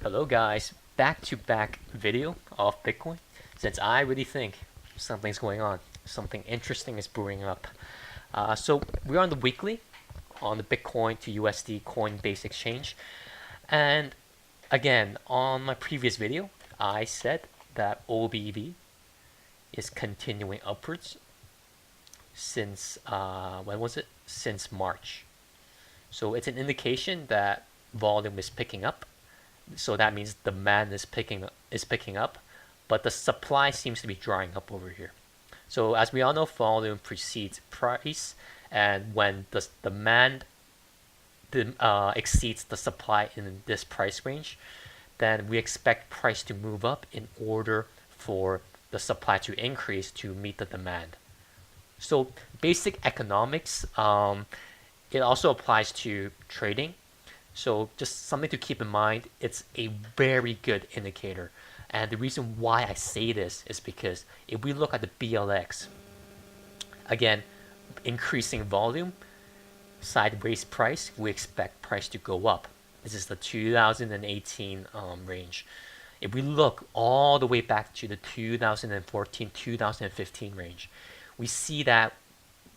Hello guys, back-to-back video of Bitcoin since I really think something's going on. Something interesting is brewing up. So we're on the weekly on the Bitcoin to USD Coinbase exchange. And again, on my previous video, I said that OBV is continuing upwards since, when was it? Since March. So it's an indication that volume is picking up. So that means demand is picking up, but the supply seems to be drying up over here. So as we all know, volume precedes price, and when the demand exceeds the supply in this price range, then we expect price to move up in order for the supply to increase to meet the demand. So basic economics, it also applies to trading. So just something to keep in mind, it's a very good indicator. And the reason why I say this is because if we look at the BLX, again, increasing volume, sideways price, we expect price to go up. This is the 2018 range. If we look all the way back to the 2014, 2015 range, we see that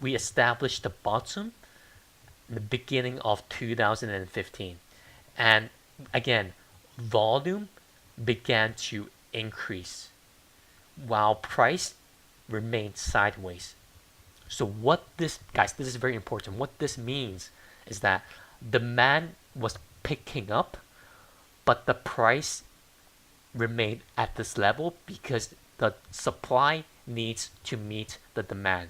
we established the bottom in the beginning of 2015. And again, volume began to increase while price remained sideways. So what this, guys, this is very important. What this means is that demand was picking up, but the price remained at this level because the supply needs to meet the demand.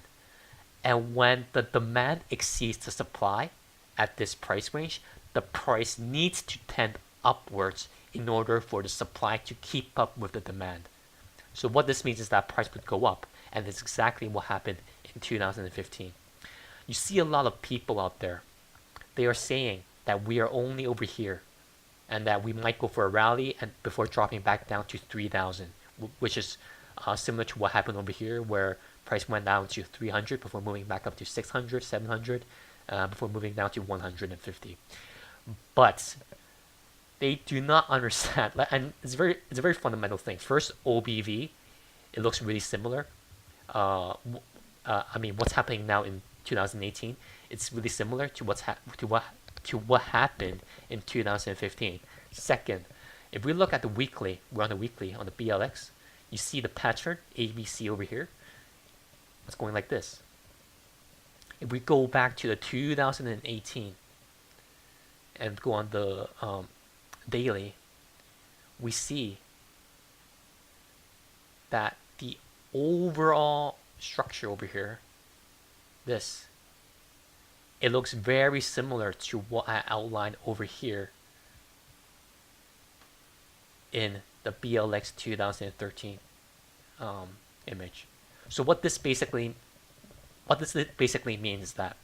And when the demand exceeds the supply at this price range, the price needs to tend upwards in order for the supply to keep up with the demand. So what this means is that price would go up, and that's exactly what happened in 2015. You see a lot of people out there. They are saying that we are only over here and that we might go for a rally and before dropping back down to 3,000, which is similar to what happened over here where price went down to 300 before moving back up to 600, 700, before moving down to 150. But they do not understand, and it's a very fundamental thing. First, OBV, it looks really similar. I mean, what's happening now in 2018, it's really similar to what happened in 2015. Second, if we look at the weekly, we're on the weekly on the BLX. You see the pattern ABC over here. It's going like this. If we go back to the 2018 and go on the daily, we see that the overall structure over here, this, it looks very similar to what I outlined over here in the BLX 2013 image. So what this basically means is that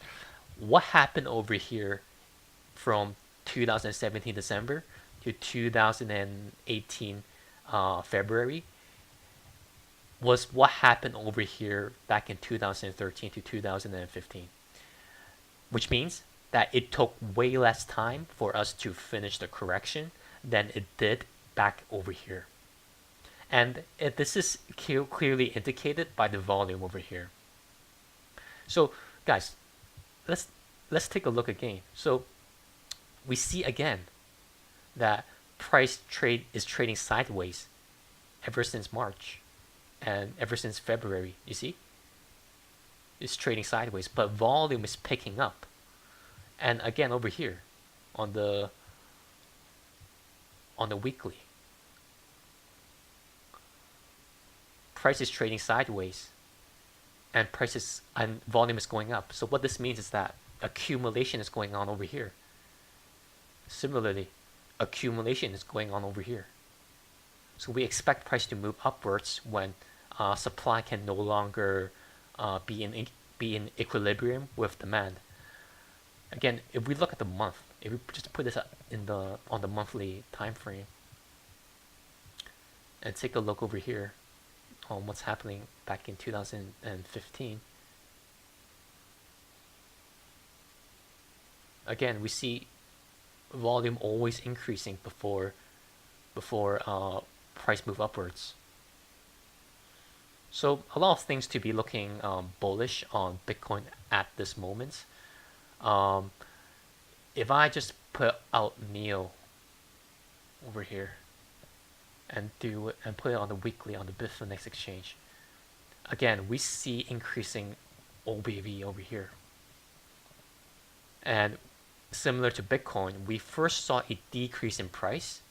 what happened over here from 2017 December to 2018 February was what happened over here back in 2013 to 2015, which means that it took way less time for us to finish the correction than it did back over here. And this is clearly indicated by the volume over here. So guys, let's take a look again. So we see again that price is trading sideways ever since March and ever since February. You see, it's trading sideways, but volume is picking up. And again over here on the weekly, price is trading sideways and volume is going up. So what this means is that accumulation is going on over here. Similarly, accumulation is going on over here. So we expect price to move upwards when supply can no longer be in equilibrium with demand. Again, if we look at the month, if we just put this on the monthly time frame and take a look over here on what's happening back in 2015, again we see volume always increasing before before price move upwards. So a lot of things to be looking bullish on Bitcoin at this moment. Um, if I just put out NEO over here and put it on the weekly on the Bitfinex exchange, again we see increasing OBV over here. And similar to Bitcoin, we first saw a decrease in price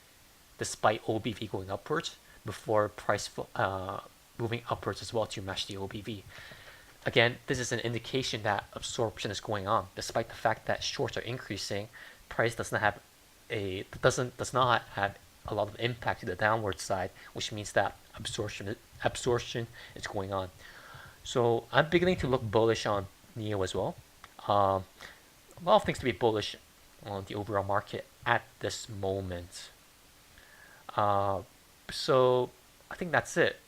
despite OBV going upwards before price moving upwards as well to match the OBV. Again, this is an indication that absorption is going on, despite the fact that shorts are increasing. Price does not have a lot of impact to the downward side, which means that absorption is going on. So I'm beginning to look bullish on NEO as well. A lot of things to be bullish on the overall market at this moment. So I think that's it.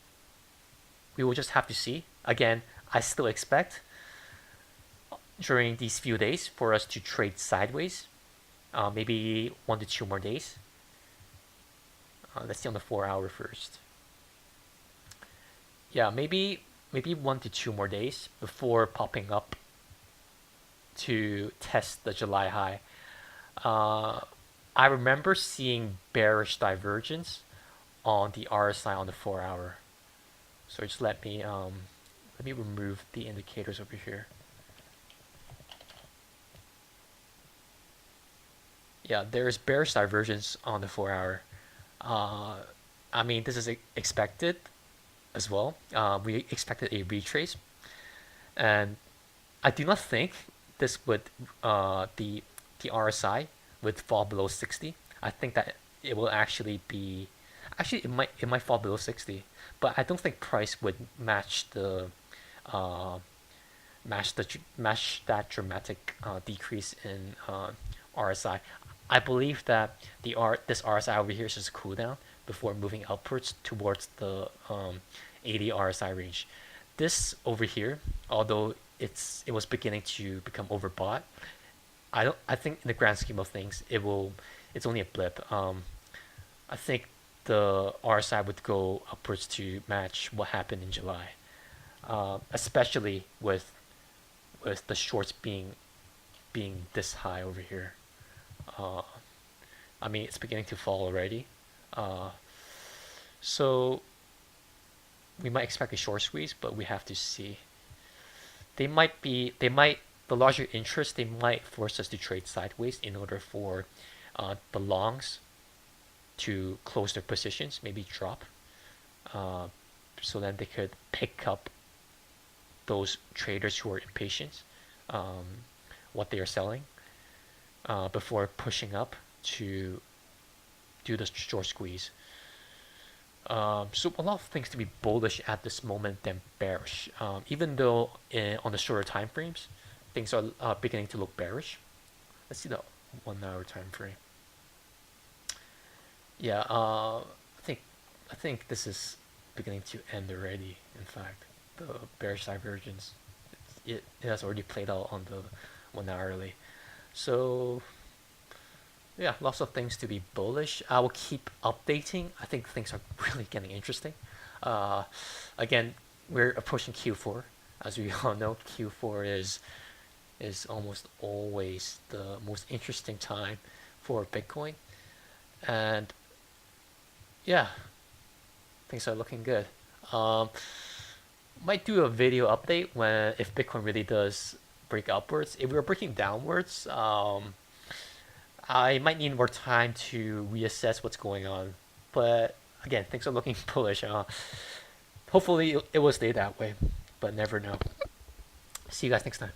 We will just have to see. Again, I still expect during these few days for us to trade sideways, maybe 1 to 2 more days. Let's see on the 4-hour first. Yeah, maybe 1 to 2 more days before popping up to test the July high. I remember seeing bearish divergence on the RSI on the 4-hour. So just let me remove the indicators over here. Yeah, there's bearish divergence on the 4-hour. I mean, this is expected as well. We expected a retrace, and I do not think this would the RSI would fall below 60. I think that it will actually be it might fall below 60, but I don't think price would match that dramatic decrease in RSI. I believe that this RSI over here is just a cool down before moving upwards towards the 80 RSI range. This over here, although it was beginning to become overbought, I think in the grand scheme of things it's only a blip. I think the RSI would go upwards to match what happened in July, especially with the shorts being this high over here. I mean, it's beginning to fall already. So we might expect a short squeeze, but we have to see. The larger interest, they might force us to trade sideways in order for the longs to close their positions, maybe drop, so then they could pick up those traders who are impatient, what they are selling, before pushing up to do the short squeeze. So a lot of things to be bullish at this moment than bearish. Even though on the shorter time frames, things are beginning to look bearish. Let's see the 1-hour time frame. Yeah, I think this is beginning to end already. In fact, the bearish divergence, it has already played out on the 1-hourly. So yeah, lots of things to be bullish. I will keep updating. I think things are really getting interesting. Again, we're approaching Q4. As we all know, Q4 is almost always the most interesting time for Bitcoin. And yeah, things are looking good. Might do a video update if Bitcoin really does break upwards. If we're breaking downwards, I might need more time to reassess what's going on. But again, things are looking bullish. Hopefully it will stay that way, but never know. See you guys next time.